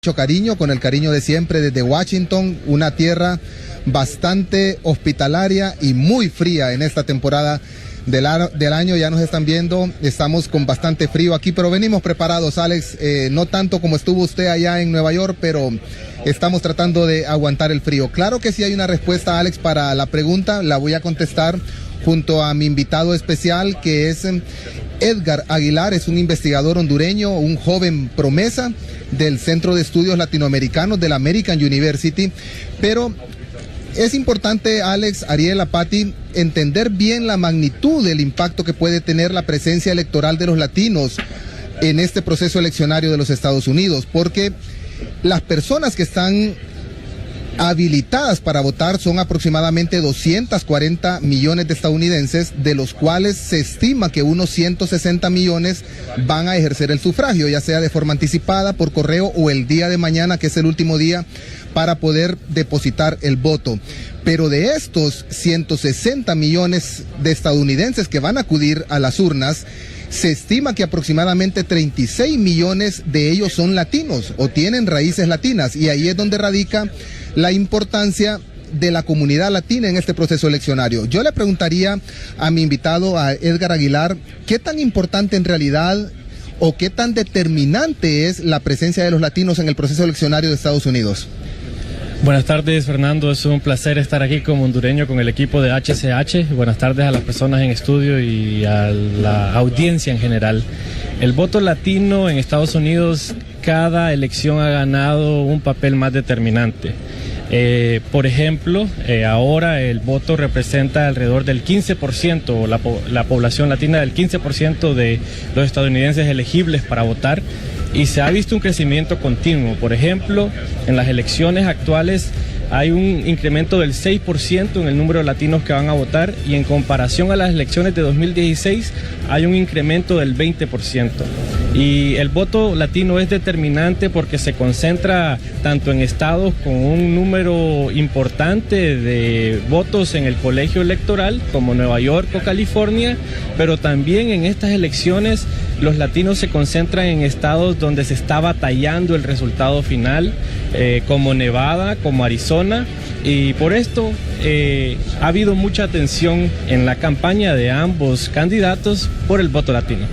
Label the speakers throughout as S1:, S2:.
S1: Mucho cariño, con el cariño de siempre desde Washington, una tierra bastante hospitalaria y muy fría en esta temporada del año. Ya nos están viendo, estamos con bastante frío aquí, pero venimos preparados, Alex, no tanto como estuvo usted allá en Nueva York, pero estamos tratando de aguantar el frío. Claro que sí hay una respuesta, Alex, para la pregunta, la voy a contestar junto a mi invitado especial, que es Edgar Aguilar. Es un investigador hondureño, un joven promesa del Centro de Estudios Latinoamericanos de la American University, pero es importante, Alex, Ariel, Pati, entender bien la magnitud del impacto que puede tener la presencia electoral de los latinos en este proceso eleccionario de los Estados Unidos, porque las personas que están habilitadas para votar son aproximadamente 240 millones de estadounidenses, de los cuales se estima que unos 160 millones van a ejercer el sufragio, ya sea de forma anticipada, por correo o el día de mañana, que es el último día para poder depositar el voto. Pero de estos 160 millones de estadounidenses que van a acudir a las urnas, se estima que aproximadamente 36 millones de ellos son latinos o tienen raíces latinas, y ahí es donde radica la importancia de la comunidad latina en este proceso eleccionario. Yo le preguntaría a mi invitado, a Edgar Aguilar, ¿qué tan importante en realidad o qué tan determinante es la presencia de los latinos en el proceso eleccionario de Estados Unidos?
S2: Buenas tardes, Fernando. Es un placer estar aquí como hondureño con el equipo de HCH. Buenas tardes a las personas en estudio y a la audiencia en general. El voto latino en Estados Unidos, cada elección ha ganado un papel más determinante. Por ejemplo, ahora el voto representa alrededor del 15%, la población latina del 15% de los estadounidenses elegibles para votar, y se ha visto un crecimiento continuo. Por ejemplo, en las elecciones actuales hay un incremento del 6% en el número de latinos que van a votar, y en comparación a las elecciones de 2016 hay un incremento del 20%. Y el voto latino es determinante porque se concentra tanto en estados con un número importante de votos en el colegio electoral, como Nueva York o California, pero también en estas elecciones los latinos se concentran en estados donde se está batallando el resultado final, como Nevada, como Arizona, y por esto ha habido mucha atención en la campaña de ambos candidatos por el voto latino.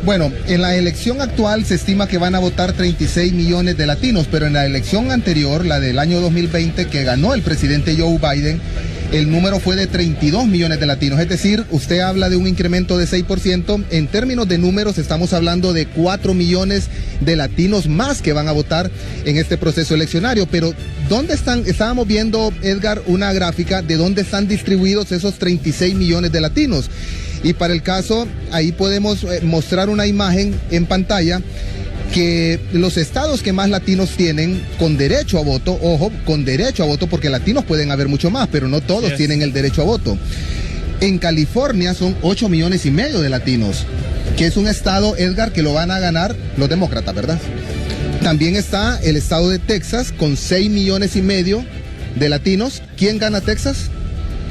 S1: Bueno, en la elección actual se estima que van a votar 36 millones de latinos, pero en la elección anterior, la del año 2020, que ganó el presidente Joe Biden, el número fue de 32 millones de latinos. Es decir, usted habla de un incremento de 6%. En términos de números, estamos hablando de 4 millones de latinos más que van a votar en este proceso eleccionario. Pero, ¿dónde están? Estábamos viendo, Edgar, una gráfica de dónde están distribuidos esos 36 millones de latinos. Y para el caso, ahí podemos mostrar una imagen en pantalla que los estados que más latinos tienen con derecho a voto, ojo, con derecho a voto, porque latinos pueden haber mucho más, pero no todos tienen el derecho a voto. En California son 8 millones y medio de latinos, que es un estado, Edgar, que lo van a ganar los demócratas, ¿verdad? También está el estado de Texas con 6 millones y medio de latinos. ¿Quién gana Texas?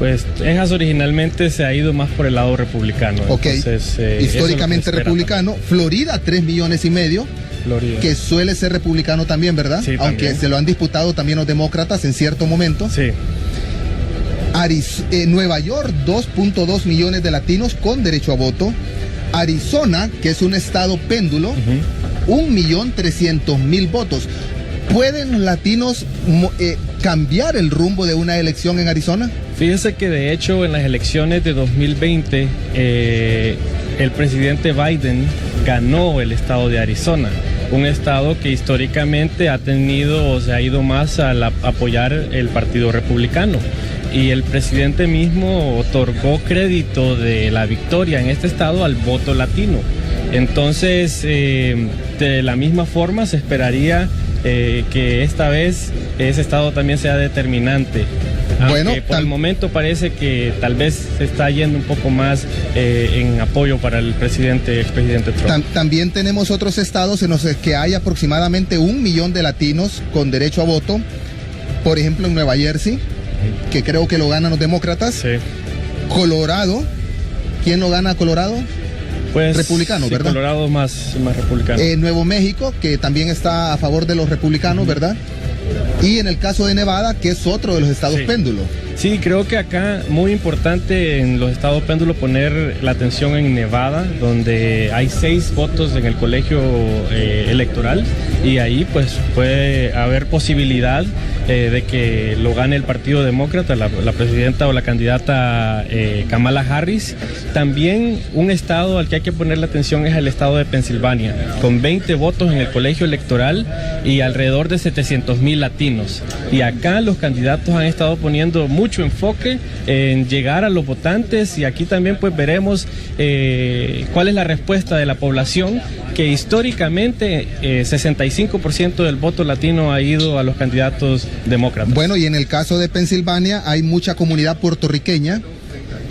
S2: Pues Texas originalmente se ha ido más por el lado republicano.
S1: Ok, entonces, históricamente republicano. También. Florida, 3 millones y medio. Florida, que suele ser republicano también, ¿verdad?
S2: Sí,
S1: aunque
S2: también.
S1: Se lo han disputado también los demócratas en cierto momento.
S2: Sí.
S1: Nueva York, 2.2 millones de latinos con derecho a voto. Arizona, que es un estado péndulo, 1.300.000 votos. ¿Pueden los latinos cambiar el rumbo de una elección en Arizona?
S2: Fíjese que de hecho en las elecciones de 2020 el presidente Biden ganó el estado de Arizona, un estado que históricamente ha tenido o se ha ido más a apoyar el Partido Republicano. Y el presidente mismo otorgó crédito de la victoria en este estado al voto latino. Entonces, de la misma forma se esperaría que esta vez ese estado también sea determinante. Bueno, por el momento parece que tal vez se está yendo un poco más en apoyo para el expresidente Trump.
S1: También tenemos otros estados en los que hay aproximadamente 1 millón de latinos con derecho a voto. Por ejemplo, en Nueva Jersey, que creo que lo ganan los demócratas.
S2: Sí.
S1: Colorado, ¿quién lo gana a Colorado?
S2: Pues
S1: republicano,
S2: sí,
S1: ¿verdad?
S2: Colorado más republicano.
S1: Nuevo México, que también está a favor de los republicanos, ¿verdad? Y en el caso de Nevada, que es otro de los estados péndulo.
S2: Sí, creo que acá muy importante en los estados péndulo poner la atención en Nevada, donde hay 6 votos en el colegio electoral, y ahí pues puede haber posibilidad de que lo gane el Partido Demócrata, la presidenta o la candidata Kamala Harris. También un estado al que hay que ponerle atención es el estado de Pensilvania, con 20 votos en el colegio electoral y alrededor de 700,000 latinos. Y acá los candidatos han estado poniendo mucho enfoque en llegar a los votantes, y aquí también pues veremos cuál es la respuesta de la población, que históricamente 65% del voto latino ha ido a los candidatos demócratas.
S1: Bueno, y en el caso de Pensilvania hay mucha comunidad puertorriqueña,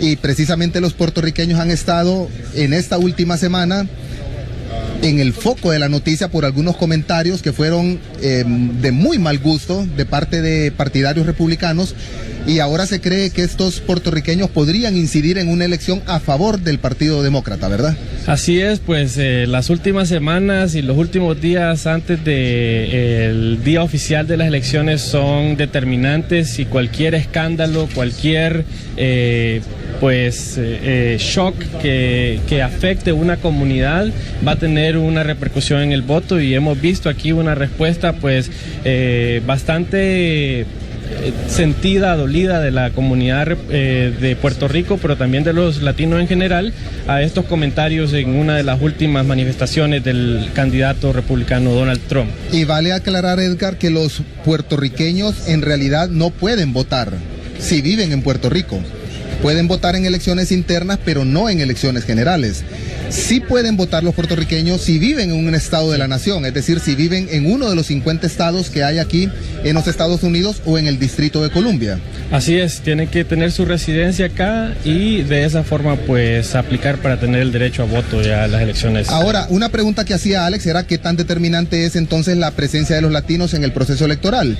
S1: y precisamente los puertorriqueños han estado en esta última semana en el foco de la noticia por algunos comentarios que fueron de muy mal gusto de parte de partidarios republicanos, y ahora se cree que estos puertorriqueños podrían incidir en una elección a favor del Partido Demócrata, ¿verdad?
S2: Así es, pues las últimas semanas y los últimos días antes del día oficial de las elecciones son determinantes, y cualquier escándalo, cualquier shock que afecte una comunidad va a tener una repercusión en el voto, y hemos visto aquí una respuesta pues bastante sentida, dolida de la comunidad de Puerto Rico, pero también de los latinos en general, a estos comentarios en una de las últimas manifestaciones del candidato republicano Donald Trump.
S1: Y vale aclarar, Edgar, que los puertorriqueños en realidad no pueden votar si viven en Puerto Rico. Pueden votar en elecciones internas, pero no en elecciones generales. Sí pueden votar los puertorriqueños si viven en un estado de la nación, es decir, si viven en uno de los 50 estados que hay aquí en los Estados Unidos o en el Distrito de Columbia.
S2: Así es, tienen que tener su residencia acá y de esa forma pues aplicar para tener el derecho a voto ya a las elecciones.
S1: Ahora, una pregunta que hacía Alex era qué tan determinante es entonces la presencia de los latinos en el proceso electoral.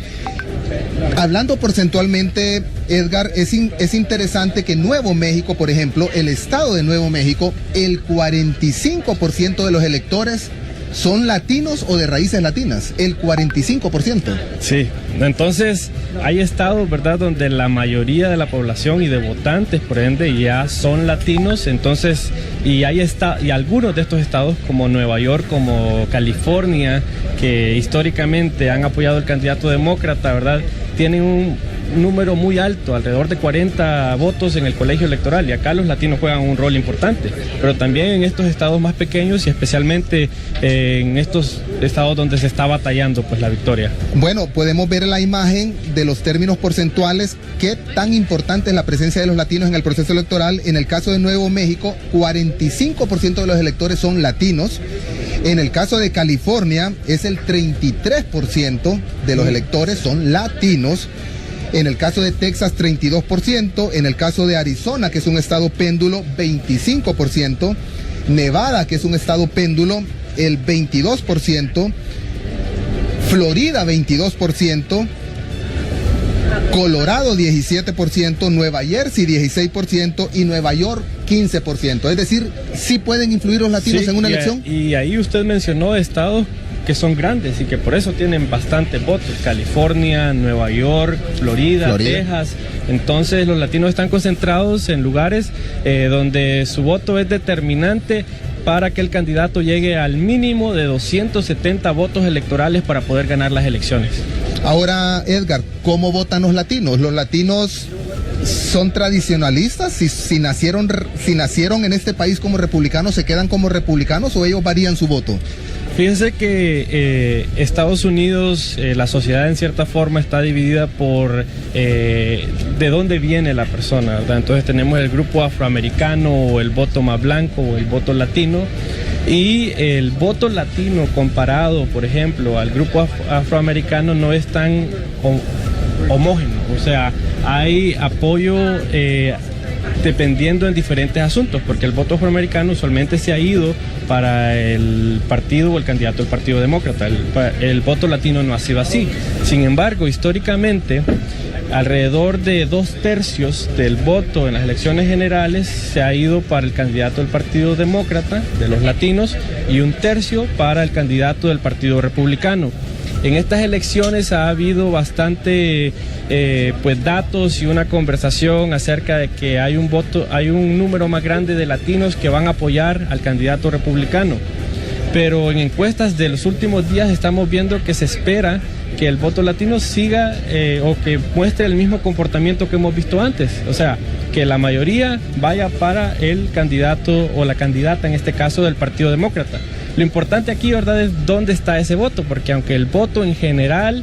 S1: Hablando porcentualmente, Edgar, es interesante que Nuevo México, por ejemplo, el estado de Nuevo México, el 45% de los electores son latinos o de raíces latinas, el 45%.
S2: Sí, entonces hay estados, ¿verdad?, donde la mayoría de la población y de votantes, por ende, ya son latinos, entonces, y algunos de estos estados como Nueva York, como California, que históricamente han apoyado al candidato demócrata, ¿verdad?, tienen un número muy alto, alrededor de 40 votos en el colegio electoral, y acá los latinos juegan un rol importante, pero también en estos estados más pequeños y especialmente en estos estados donde se está batallando pues la victoria.
S1: Bueno, podemos ver la imagen de los términos porcentuales, qué tan importante es la presencia de los latinos en el proceso electoral. En el caso de Nuevo México, 45% de los electores son latinos. En el caso de California, es el 33% de los electores son latinos. En el caso de Texas, 32%. En el caso de Arizona, que es un estado péndulo, 25%. Nevada, que es un estado péndulo, el 22%. Florida, 22%. Colorado, 17%. Nueva Jersey, 16%. Y Nueva York, 15%. Es decir, ¿sí pueden influir los latinos en una elección?
S2: Y ahí usted mencionó estados que son grandes y que por eso tienen bastantes votos: California, Nueva York, Florida, Texas. Entonces los latinos están concentrados en lugares donde su voto es determinante para que el candidato llegue al mínimo de 270 votos electorales para poder ganar las elecciones.
S1: Ahora, Edgar, ¿cómo votan los latinos? ¿Los latinos son tradicionalistas? Si nacieron en este país como republicanos, ¿se quedan como republicanos o ellos varían su voto?
S2: Fíjense que Estados Unidos, la sociedad en cierta forma está dividida por de dónde viene la persona, ¿verdad? Entonces tenemos el grupo afroamericano, o el voto más blanco, o el voto latino. Y el voto latino comparado, por ejemplo, al grupo afroamericano no es tan homogéneo. O sea, hay apoyo dependiendo en diferentes asuntos, porque el voto afroamericano usualmente se ha ido para el partido o el candidato del Partido Demócrata. El voto latino no ha sido así. Sin embargo, históricamente, alrededor de 2/3 del voto en las elecciones generales se ha ido para el candidato del Partido Demócrata, de los latinos, y 1/3 para el candidato del Partido Republicano. En estas elecciones ha habido bastante datos y una conversación acerca de que hay un número más grande de latinos que van a apoyar al candidato republicano. Pero en encuestas de los últimos días estamos viendo que se espera que el voto latino siga o que muestre el mismo comportamiento que hemos visto antes. O sea, que la mayoría vaya para el candidato o la candidata, en este caso, del Partido Demócrata. Lo importante aquí, ¿verdad?, es dónde está ese voto, porque aunque el voto en general,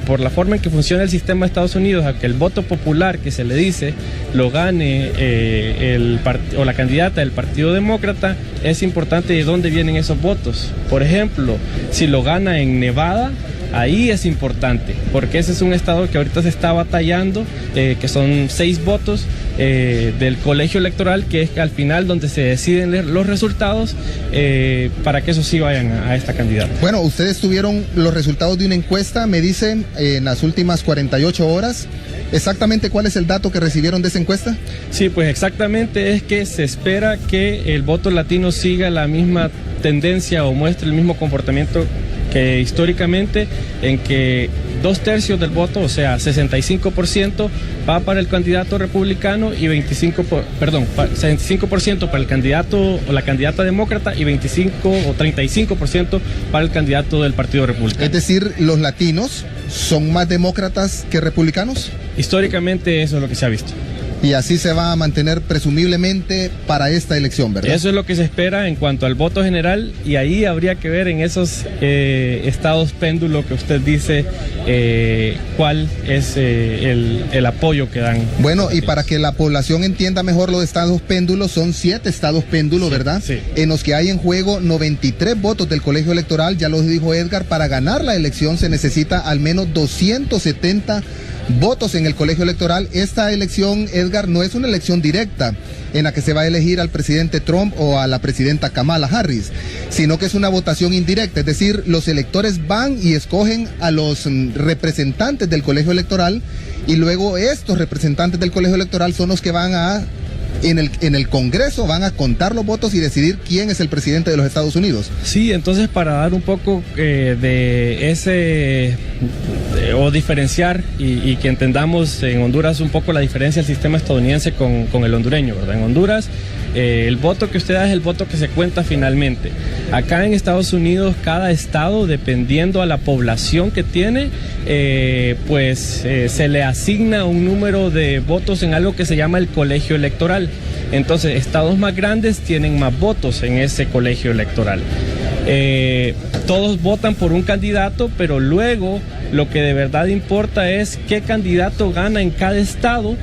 S2: por la forma en que funciona el sistema de Estados Unidos, aunque el voto popular que se le dice lo gane la candidata del Partido Demócrata, es importante de dónde vienen esos votos. Por ejemplo, si lo gana en Nevada, ahí es importante, porque ese es un estado que ahorita se está batallando, que son 6 votos del colegio electoral, que es al final donde se deciden los resultados para que esos sí vayan a esta candidata.
S1: Bueno, ustedes tuvieron los resultados de una encuesta, me dicen, en las últimas 48 horas. ¿Exactamente cuál es el dato que recibieron de esa encuesta?
S2: Sí, pues exactamente es que se espera que el voto latino siga la misma tendencia o muestre el mismo comportamiento que históricamente, en que 2/3 del voto, o sea, 65%, va para el candidato republicano y 65% para el candidato o la candidata demócrata y 25 o 35% para el candidato del Partido Republicano.
S1: Es decir, ¿los latinos son más demócratas que republicanos?
S2: Históricamente eso es lo que se ha visto.
S1: Y así se va a mantener presumiblemente para esta elección, ¿verdad?
S2: Eso es lo que se espera en cuanto al voto general, y ahí habría que ver en esos estados péndulo que usted dice cuál es el apoyo que dan.
S1: Bueno, y para que la población entienda mejor los estados péndulos, son 7 estados péndulo, ¿verdad?
S2: Sí.
S1: En los que hay en juego 93 votos del colegio electoral. Ya lo dijo Edgar, para ganar la elección se necesita al menos 270 votos en el colegio electoral. Esta elección, Edgar, no es una elección directa en la que se va a elegir al presidente Trump o a la presidenta Kamala Harris, sino que es una votación indirecta, es decir, los electores van y escogen a los representantes del colegio electoral, y luego estos representantes del colegio electoral son los que van a en el Congreso van a contar los votos y decidir quién es el presidente de los Estados Unidos.
S2: Sí, entonces para dar un poco de ese, o diferenciar y que entendamos en Honduras un poco la diferencia del sistema estadounidense con el hondureño, ¿verdad? En Honduras el voto que usted da es el voto que se cuenta finalmente. Acá en Estados Unidos, cada estado, dependiendo a la población que tiene, se le asigna un número de votos en algo que se llama el colegio electoral. Entonces, estados más grandes tienen más votos en ese colegio electoral. Todos votan por un candidato, pero luego lo que de verdad importa es qué candidato gana en cada estado,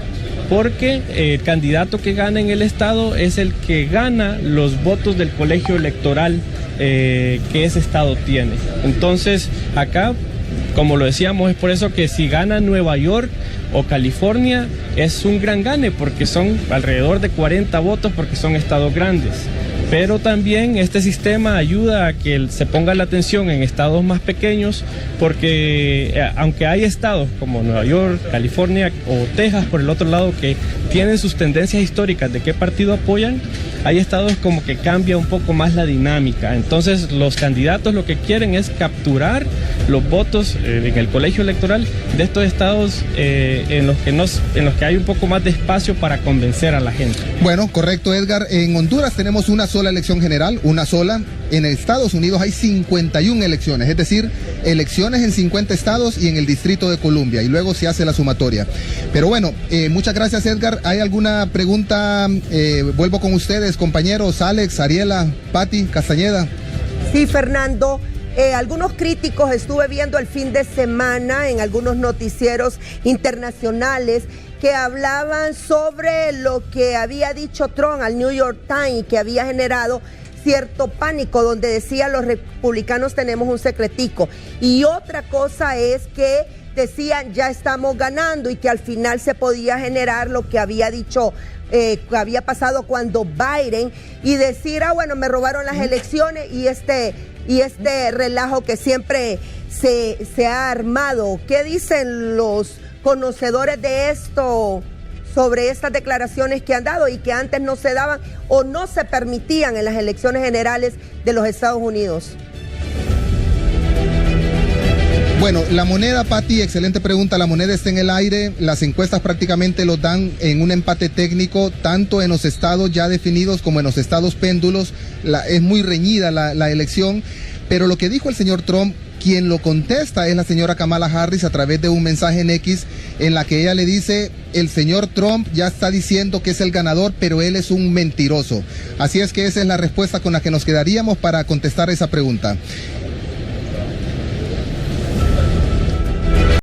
S2: porque el candidato que gana en el estado es el que gana los votos del colegio electoral que ese estado tiene. Entonces, acá, como lo decíamos, es por eso que si gana Nueva York o California es un gran gane, porque son alrededor de 40 votos, porque son estados grandes. Pero también este sistema ayuda a que se ponga la atención en estados más pequeños, porque aunque hay estados como Nueva York, California o Texas por el otro lado que tienen sus tendencias históricas de qué partido apoyan, hay estados como que cambia un poco más la dinámica. Entonces los candidatos lo que quieren es capturar los votos en el colegio electoral de estos estados en los que hay un poco más de espacio para convencer a la gente.
S1: Bueno, correcto, Edgar. En Honduras tenemos una sola elección general, una sola. En Estados Unidos hay 51 elecciones, es decir, elecciones en 50 estados y en el Distrito de Columbia, y luego se hace la sumatoria. Pero bueno, muchas gracias, Edgar. ¿Hay alguna pregunta? Vuelvo con ustedes, compañeros, Alex, Ariela, Patti, Castañeda.
S3: Sí, Fernando. Algunos críticos estuve viendo el fin de semana en algunos noticieros internacionales que hablaban sobre lo que había dicho Trump al New York Times y que había generado cierto pánico, donde decía los republicanos tenemos un secretico. Y otra cosa es que decían ya estamos ganando, y que al final se podía generar lo que había dicho, que había pasado cuando Biden, y decir, bueno, me robaron las elecciones, y este relajo que siempre se ha armado. ¿Qué dicen los conocedores de esto, sobre estas declaraciones que han dado y que antes no se daban o no se permitían en las elecciones generales de los Estados Unidos?
S1: Bueno, la moneda, Pati, excelente pregunta. La moneda está en el aire. Las encuestas prácticamente lo dan en un empate técnico, tanto en los estados ya definidos como en los estados péndulos. Es muy reñida la elección. Pero lo que dijo el señor Trump, quien lo contesta es la señora Kamala Harris a través de un mensaje en X en la que ella le dice: el señor Trump ya está diciendo que es el ganador, pero él es un mentiroso. Así es que esa es la respuesta con la que nos quedaríamos para contestar esa pregunta.